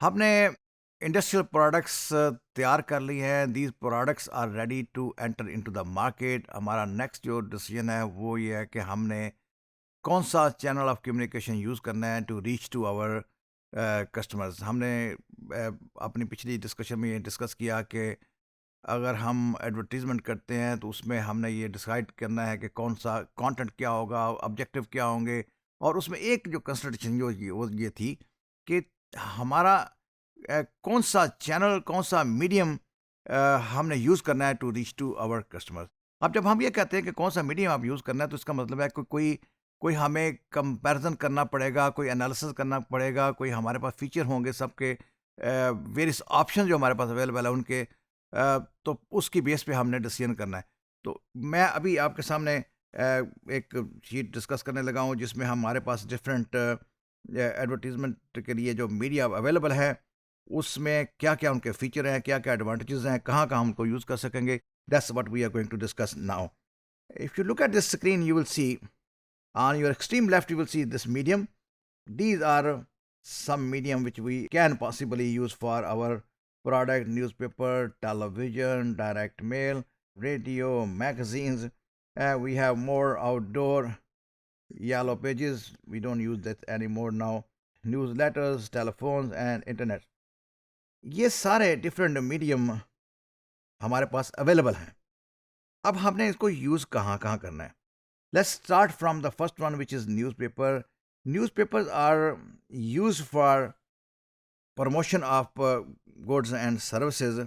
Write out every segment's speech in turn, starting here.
हमने industrial products तैयार कर ली हैं। These products are ready to enter into the market. हमारा नेक्स्ट जो डिसीजन है वो ये है कि हमने कौन सा चैनल ऑफ कम्युनिकेशन यूज़ करना है to reach to our customers. हमने अपनी पिछली डिस्कशन में ये डिस्कस किया कि अगर हम एडवर्टीजमेंट करते हैं तो उसमें हमने ये डिसाइड करना है कि कौन सा कंटेंट क्या होगा, ऑब्जेक्टिव क्या होंगे। और उसमें एक जो कंसिडरेशन वो ये थी कि हमारा कौन सा चैनल, कौन सा मीडियम हमने यूज़ करना है to reach to our customers. अब जब हम ये कहते हैं कि कौन सा मीडियम आप यूज़ करना है, तो इसका मतलब है कि कोई कोई हमें कंपैरिजन करना पड़ेगा, कोई एनालिसिस करना पड़ेगा, कोई हमारे पास फीचर होंगे सबके, वेरियस ऑप्शन जो हमारे पास अवेलेबल है उनके, तो उसकी बेस पे हमने डिसीजन करना है। तो मैं अभी आपके सामने एक शीट डिस्कस करने लगा हूँ जिसमें हमारे पास डिफरेंट एडवर्टीजमेंट के लिए जो मीडिया अवेलेबल है उसमें क्या क्या उनके फीचर हैं, क्या क्या एडवांटेजेस हैं, कहाँ कहाँ हम उनको यूज़ कर सकेंगे। That's what we are going to discuss now. If you look at this screen you will see on your extreme left you will see this medium. These are some medium which we can possibly use for our product: newspaper, television, direct mail, radio, magazines. We have more outdoor yellow pages, we don't use that anymore now, newsletters, telephones and internet. ये सारे different medium हमारे पास available हैं। अब हमने इसको use कहाँ कहाँ करना है। Let's start from the first one, which is newspaper. Newspapers are used for promotion of goods and services.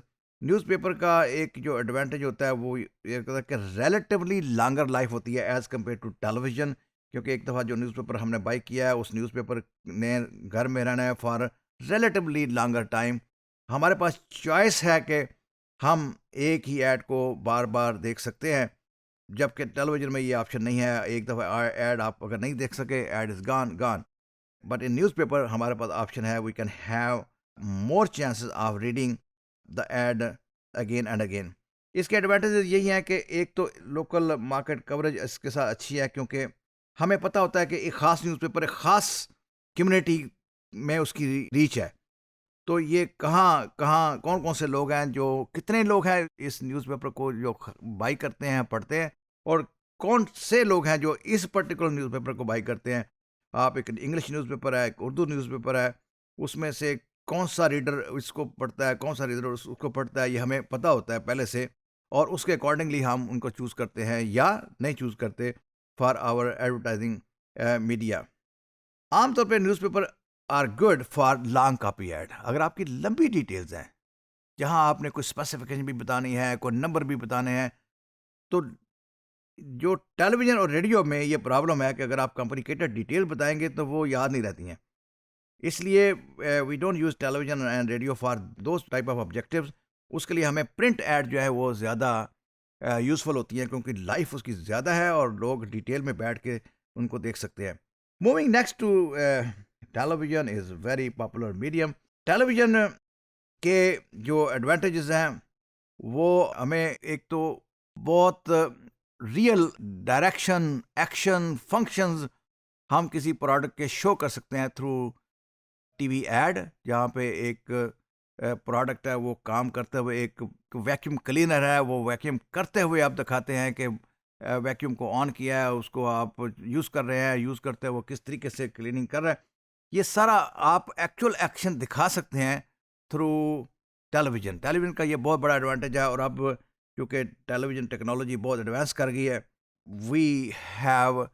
Newspaper का एक जो एडवांटेज होता है वो ये होता है कि रिलेटिवली लॉन्गर लाइफ होती है एज़ कम्पेयर टू टेलीविज़न। क्योंकि एक दफ़ा जो न्यूज़पेपर हमने बाई किया है उस न्यूज़पेपर ने घर में रहना है फॉर रिलेटिवली लॉन्गर टाइम। हमारे पास चॉइस है कि हम एक ही ऐड को बार बार देख सकते हैं, जबकि टेलीविजन में ये ऑप्शन नहीं है। एक दफ़ा ऐड आप अगर नहीं देख सके, ad is gone gone. But in newspaper हमारे पास ऑप्शन है, we can have more chances of reading the ad again and again. इसके एडवांटेजेस यही हैं कि एक तो लोकल मार्केट कवरेज इसके साथ अच्छी है, क्योंकि हमें पता होता है कि एक ख़ास न्यूज़पेपर एक ख़ास कम्युनिटी में उसकी रीच है। तो ये कहाँ कहाँ कौन कौन से लोग हैं, जो कितने लोग हैं इस न्यूज़पेपर को जो बाई करते हैं, पढ़ते हैं, और कौन से लोग हैं जो इस पर्टिकुलर न्यूज़पेपर को बाई करते हैं। आप एक इंग्लिश न्यूज़पेपर है, एक उर्दू न्यूज़पेपर है, उसमें से कौन सा रीडर इसको पढ़ता है, कौन सा रीडर उसको पढ़ता है, ये हमें पता होता है पहले से। और उसके अकॉर्डिंगली हम उनको चूज़ करते हैं या नहीं चूज़ करते फॉर आवर एडवर्टाइजिंग मीडिया। आमतौर पे newspaper are good for long copy ad. अगर आपकी लंबी डिटेल्स हैं, जहां आपने कोई स्पेसिफिकेशन भी बतानी है, कोई नंबर भी बताने हैं, तो जो टेलीविज़न और रेडियो में ये प्रॉब्लम है कि अगर आप कॉम्प्लिकेटेड डिटेल बताएंगे तो वो याद नहीं रहती हैं। इसलिए we don't use television and radio for those type of objectives. उसके लिए हमें प्रिंट ऐड जो है वो ज़्यादा यूज़फुल होती है, क्योंकि लाइफ उसकी ज़्यादा है और लोग डिटेल में बैठ के उनको देख सकते हैं। Moving next to television is very popular medium. Television के जो एडवांटेजेस हैं वो हमें एक तो बहुत रियल डायरेक्शन, एक्शन, फंक्शंस हम किसी प्रोडक्ट के शो कर सकते हैं थ्रू टीवी ऐड, जहाँ पे एक प्रोडक्ट है वो काम करते हुए, एक वैक्यूम क्लीनर है वो वैक्यूम करते हुए आप दिखाते हैं कि वैक्यूम को ऑन किया है, उसको आप यूज़ कर रहे हैं, यूज़ करते हुए वो किस तरीके से क्लीनिंग कर रहा है। ये सारा आप एक्चुअल एक्शन दिखा सकते हैं थ्रू टेलीविज़न। टेलीविज़न का ये बहुत बड़ा एडवांटेज है। और अब क्योंकि टेलीविज़न टेक्नोलॉजी बहुत एडवांस कर गई है, we have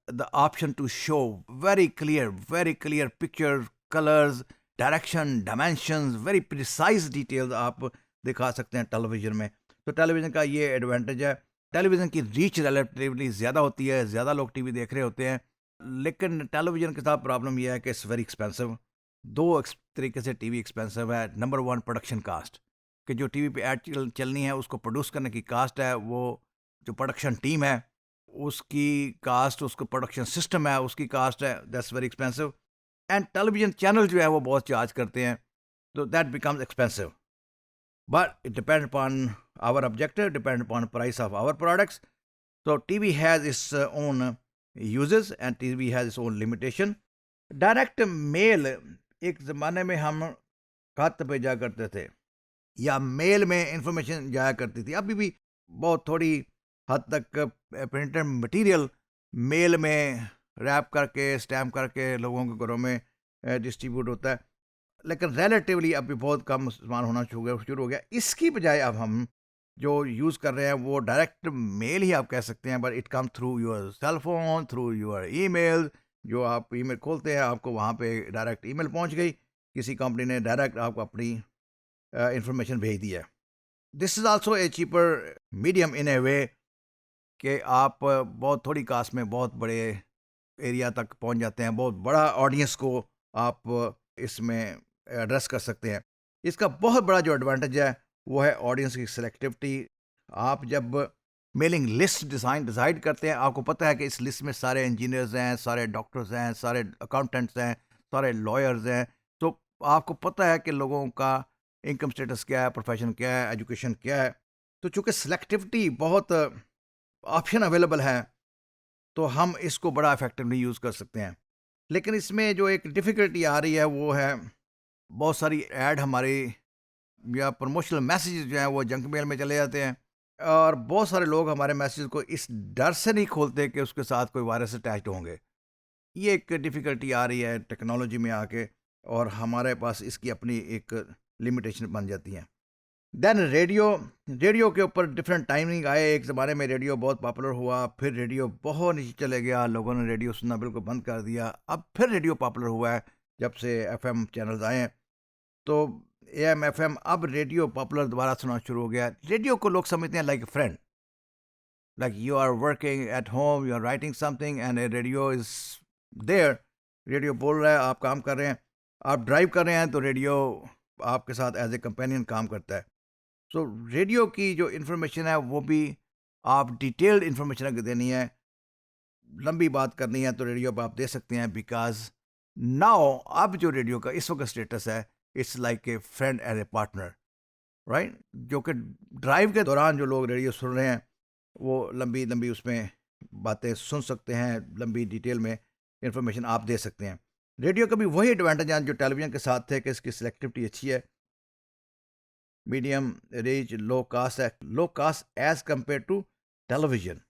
the option to show very clear picture, colors, direction, dimensions, very precise details आप दिखा सकते हैं टेलीविज़न में। तो टेलीविज़न का ये एडवांटेज है। टेलीविज़न की रीच रिलेटिवली ज़्यादा होती है, ज़्यादा लोग टीवी देख रहे होते हैं। लेकिन टेलीविज़न के साथ प्रॉब्लम ये है कि इट्स वेरी एक्सपेंसिव। दो तरीके से टीवी एक्सपेंसिव है। नंबर वन, प्रोडक्शन कास्ट, कि जो टीवी पे ऐड चलनी है उसको प्रोड्यूस करने की कास्ट है, वो जो प्रोडक्शन टीम है उसकी कास्ट, उसको प्रोडक्शन सिस्टम है उसकी कास्ट है, that's very expensive. And television channel जो है वो बहुत चार्ज करते हैं, तो that becomes expensive. But it depend upon our objective, depend upon price of our products. तो TV has its own uses and TV has its own limitation. Direct mail, एक ज़माने में हम खत भेजा करते थे या मेल में इंफॉर्मेशन जाया करती थी। अभी भी बहुत थोड़ी हद तक प्रिंटेड मटेरियल मेल में रैप करके स्टैम्प करके लोगों के घरों में डिस्ट्रीब्यूट होता है, लेकिन रिलेटिवली अभी बहुत कम इस्तेमाल होना शुरू हो गया। इसकी बजाय अब हम जो यूज़ कर रहे हैं वो डायरेक्ट मेल ही आप कह सकते हैं, but it come through your cell phone, through your email. जो आप ईमेल खोलते हैं आपको वहाँ पे डायरेक्ट ईमेल पहुँच गई, किसी कंपनी ने डायरेक्ट आपको अपनी इंफॉर्मेशन भेज दी है। This is also a cheaper medium in a way कि आप बहुत थोड़ी कास्ट में बहुत बड़े एरिया तक पहुंच जाते हैं, बहुत बड़ा ऑडियंस को आप इसमें एड्रेस कर सकते हैं। इसका बहुत बड़ा जो एडवांटेज है वो है ऑडियंस की सिलेक्टिविटी। आप जब मेलिंग लिस्ट डिसाइड करते हैं, आपको पता है कि इस लिस्ट में सारे इंजीनियर्स हैं, सारे डॉक्टर्स हैं, सारे अकाउंटेंट्स हैं, सारे लॉयर्स हैं। तो आपको पता है कि लोगों का इनकम स्टेटस क्या है, प्रोफेशन क्या है, एजुकेशन क्या है। तो चूँकि सिलेक्टिविटी बहुत ऑप्शन अवेलेबल है, तो हम इसको बड़ा इफेक्टिवली यूज़ कर सकते हैं। लेकिन इसमें जो एक डिफ़िकल्टी आ रही है वो है बहुत सारी ऐड हमारी या प्रमोशनल मैसेजेस जो हैं वो जंक मेल में चले जाते हैं, और बहुत सारे लोग हमारे मैसेज को इस डर से नहीं खोलते कि उसके साथ कोई वायरस अटैच्ड होंगे। ये एक डिफ़िकल्टी आ रही है टेक्नोलॉजी में आके, और हमारे पास इसकी अपनी एक लिमिटेशन बन जाती है। देन रेडियो के ऊपर डिफरेंट टाइमिंग आए। एक ज़माने में रेडियो बहुत पॉपुलर हुआ, फिर रेडियो बहुत नीचे चले गया, लोगों ने रेडियो सुनना बिल्कुल बंद कर दिया। अब फिर रेडियो पॉपुलर हुआ है जब से एफएम चैनल्स आए हैं। तो एएम एफएम, अब रेडियो पॉपुलर दोबारा सुनना शुरू हो गया। रेडियो को लोग समझते हैं like a friend, like you are working at home, you are writing something and a radio is there. Radio बोल रहा है, आप काम कर रहे हैं, आप ड्राइव कर रहे हैं तो रेडियो आपके साथ एज ए कंपेनियन काम करता है। सो रेडियो की जो इन्फॉर्मेशन है वो भी आप डिटेल्ड इन्फॉर्मेशन अगर देनी है, लंबी बात करनी है, तो रेडियो पर आप दे सकते हैं। बिकॉज नाउ अब जो रेडियो का इस वक्त स्टेटस है, it's like a friend and A partner, right. जो कि ड्राइव के दौरान जो लोग रेडियो सुन रहे हैं वो लंबी लंबी उसमें बातें सुन सकते हैं, लंबी डिटेल में इंफॉर्मेशन आप दे सकते हैं। रेडियो का भी वही एडवांटेज है जो टेलीविज़न के साथ थे कि इसकी सिलेक्टिविटी अच्छी है, मीडियम रेंज, लो कास्ट है, low cost as compare to television,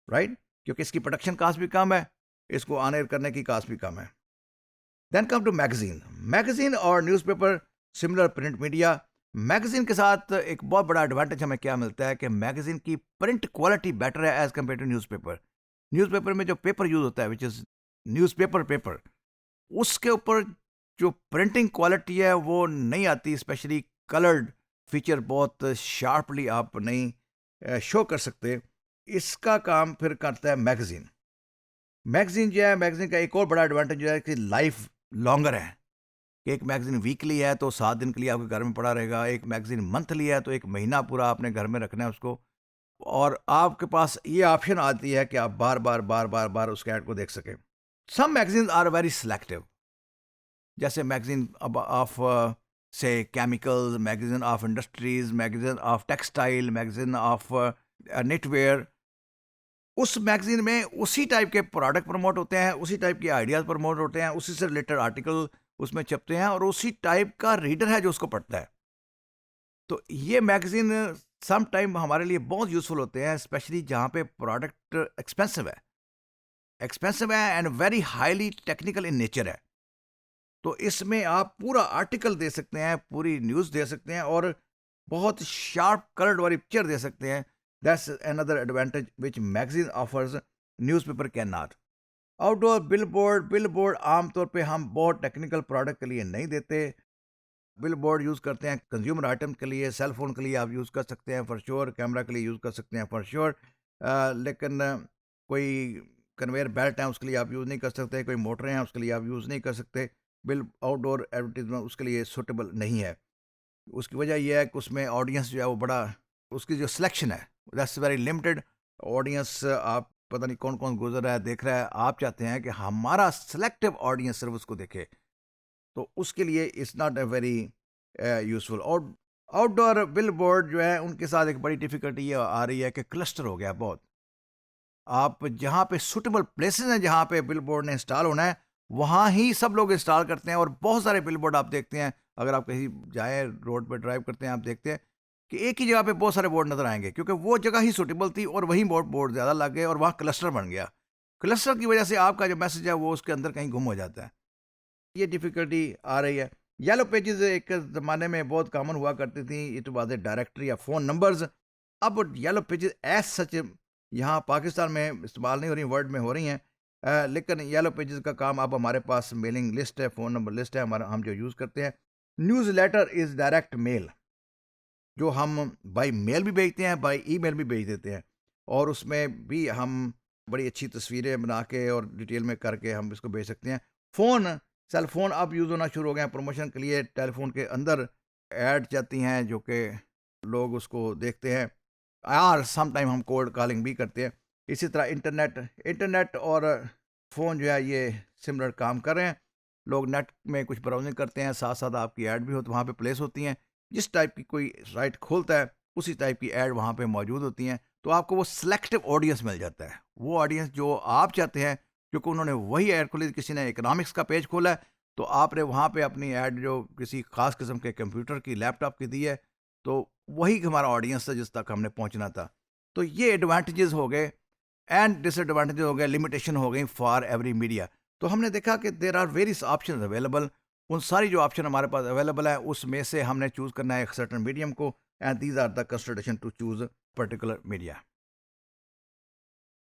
right, क्योंकि इसकी प्रोडक्शन कास्ट भी कम है, इसको ऑन एयर करने की कास्ट भी कम है। देन कम टू मैगजीन और newspaper, similar print media. Magazine के साथ एक बहुत बड़ा एडवांटेज हमें क्या मिलता है कि मैगजीन की प्रिंट क्वालिटी बेटर है as compare to newspaper. Newspaper में जो पेपर यूज होता है विच इज़ पेपर, उसके ऊपर जो प्रिंटिंग क्वालिटी है वो नहीं आती, स्पेशली कलर्ड फीचर बहुत शार्पली आप नहीं शो कर सकते। इसका काम फिर करता है मैगजीन जो है, मैगजीन का एक और बड़ा एडवांटेज जो है कि लाइफ लॉन्गर है। एक मैगजीन वीकली है तो 7 दिन के लिए आपके घर में पड़ा रहेगा, एक मैगजीन मंथली है तो 1 महीना पूरा आपने घर में रखना है उसको, और आपके पास ये ऑप्शन आती है कि आप बार बार उसके ऐड को देख सकें। सम मैगजीन आर वेरी सिलेक्टिव, जैसे मैगजीन ऑफ से chemicals, magazine of industries, magazine of textile, magazine of Netware. उस मैगजीन में उसी टाइप के प्रोडक्ट प्रमोट होते हैं, उसी टाइप के आइडियाज़ प्रमोट होते हैं, उसी से रिलेटेड आर्टिकल उसमें छपते हैं, और उसी टाइप का रीडर है जो उसको पढ़ता है। तो ये मैगजीन सम टाइम हमारे लिए बहुत यूज़फुल होते हैं, स्पेशली जहाँ पे प्रोडक्ट एक्सपेंसिव है and very highly technical in nature है। तो इसमें आप पूरा आर्टिकल दे सकते हैं, पूरी न्यूज़ दे सकते हैं, और बहुत शार्प कलर्ड वाली पिक्चर दे सकते हैं। That's another advantage which magazine offers, newspaper can not. Outdoor billboard आमतौर पे हम बहुत टेक्निकल प्रोडक्ट के लिए नहीं देते। बिलबोर्ड यूज़ करते हैं कंज्यूमर आइटम के लिए, सेल फोन के लिए आप यूज़ कर सकते हैं फॉर श्योर, कैमरा के लिए यूज़ कर सकते हैं फॉर श्योर, लेकिन कोई कन्वेयर बेल्ट है उसके लिए आप यूज़ नहीं कर सकते, कोई मोटरें हैं उसके लिए आप यूज़ नहीं कर सकते। बिल आउटडोर एडवर्टीजमेंट उसके लिए सूटेबल नहीं है। उसकी वजह यह है कि उसमें ऑडियंस जो है वो बड़ा, उसकी जो सिलेक्शन है दैट्स वेरी लिमिटेड। ऑडियंस आप पता नहीं कौन कौन गुजर रहा है, देख रहा है, आप चाहते हैं कि हमारा सिलेक्टिव ऑडियंस सिर्फ उसको देखे, तो उसके लिए it's not a very useful. और आउटडोर बिलबोर्ड जो है उनके साथ एक बड़ी डिफिकल्टी ये आ रही है कि क्लस्टर हो गया बहुत। आप जहाँ पे सुटेबल प्लेसेस हैं जहाँ पे बिलबोर्ड ने इंस्टॉल होना है, वहाँ ही सब लोग इंस्टॉल करते हैं और बहुत सारे बिलबोर्ड आप देखते हैं, अगर आप कहीं जाएँ, रोड पे ड्राइव करते हैं, आप देखते हैं कि एक ही जगह पे बहुत सारे बोर्ड नज़र आएँगे, क्योंकि वो जगह ही सूटेबल थी और वहीं बोर्ड बोर्ड ज़्यादा लग गए और वहाँ क्लस्टर बन गया। क्लस्टर की वजह से आपका जो मैसेज है वो उसके अंदर कहीं गुम हो जाता है। ये डिफ़िकल्टी आ रही है। येलो पेजेज़ एक ज़माने में बहुत कॉमन हुआ करती थी, इट वाज़ अ डायरेक्टरी या फ़ोन नंबर्स। अब येलो पेजेज़ एज़ सच यहाँ पाकिस्तान में इस्तेमाल नहीं हो रही, वर्ल्ड में हो रही हैं। लेकिन येलो पेजेज़ का काम अब हमारे पास मेलिंग लिस्ट है, फ़ोन नंबर लिस्ट है, हमारा हम जो यूज़ करते हैं। न्यूज़लेटर इज़ डायरेक्ट मेल, जो हम बाय मेल भी भेजते हैं, बाय ईमेल भी भेज देते हैं और उसमें भी हम बड़ी अच्छी तस्वीरें बना के और डिटेल में करके हम इसको भेज सकते हैं। फ़ोन सेल फ़ोन अब यूज़ होना शुरू हो गए हैं प्रमोशन के लिए, टेलीफ़ोन के अंदर ऐड जाती हैं जो कि लोग उसको देखते हैं और सम टाइम हम कोल्ड कॉलिंग भी करते हैं। इसी तरह इंटरनेट इंटरनेट और फ़ोन जो है ये सिमिलर काम कर रहे हैं। लोग नेट में कुछ ब्राउज़िंग करते हैं, साथ-साथ आपकी ऐड भी हो तो वहाँ पे प्लेस होती हैं। जिस टाइप की कोई साइट खोलता है, उसी टाइप की ऐड वहाँ पे मौजूद होती हैं, तो आपको वो सिलेक्टिव ऑडियंस मिल जाता है। वो ऑडियंस जो आप चाहते हैं, क्योंकि उन्होंने वही ऐड खोली, किसी ने इकोनॉमिक्स का पेज खोला है, तो आपने वहाँ पे अपनी ऐड जो किसी ख़ास किस्म के कंप्यूटर की, लैपटॉप की दी है, तो वही हमारा ऑडियंस था जिस तक हमने पहुँचना था। तो ये एडवांटेजेस हो गए एंड डिसएडवांटेजेस हो गए, लिमिटेशन हो गई फॉर एवरी मीडिया। तो हमने देखा कि there are various options available. उन सारी जो ऑप्शन हमारे पास अवेलेबल है, उसमें से हमने चूज़ करना है एक सर्टेन मीडियम को and these are the consideration to choose particular media.